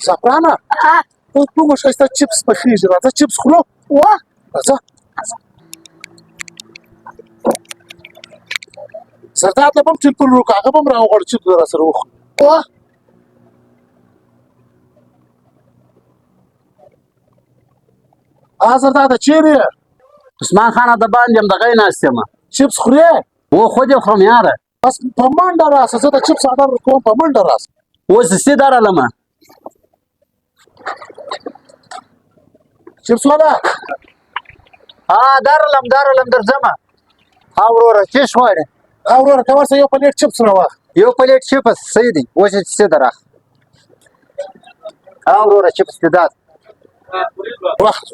زعفرانه کومه ښایسته چپس پخېږي راځه چپس خورو راځه زرداد ته به هم ټلیفون وکړو هغه به هم راوغواړو چپس به راسره وخورو زرداده چیرې یې عثمان خانه د باندې یم دغه ناست یم چپس خورې و خود یې خورم یاره بس په منډه راسه زه د چپس آډر کوم په منډه راسه اوس دستي درلمه چپس والا درلم درځمه وروره چیش غواړې وروره ته ورسه یو پلیټ چپس راواخ یو پلیټ چپس صحیح دی اوس یې دستي دراخ وروره چپس دې داد وخت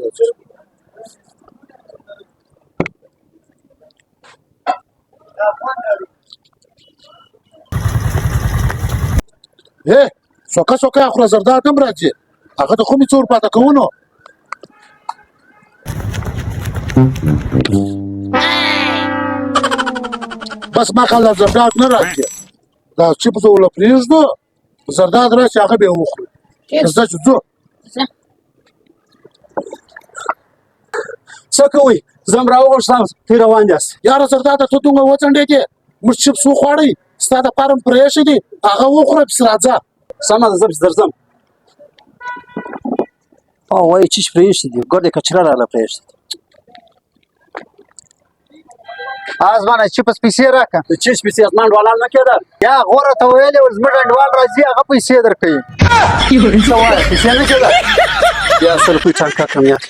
څوکه څوکه یې خوره زرداد هم راځي هغه د خو مې څور پاته کوونو بس ما خل زرداد نه راځي دا چپس وله پرېږدو زرداد راشي هغه به یې وخورو زه چې ځو څه کوئ زه هم راوغوښتم ته روان یاست یاره زرداده ته دومره وځنډېدې موږ چپس وخوړئ ستا دپاره مې پرې ایښی دي هغه وخوره پسې راځه سمه ده زه پسې درځم وایي چیش پرې ایښي دي ګوردې کچره راله پرې ایښي دي ازمانه چپس پیسې راکړه د چیش پیسې ازمان ډوالان نه کېدل یا غوره ته ویلې وه زموږ انډوال راځي هغه پیسې درکوي څه وایه پیسې نه کېدل بیا سره کوی ټانکه کړم یار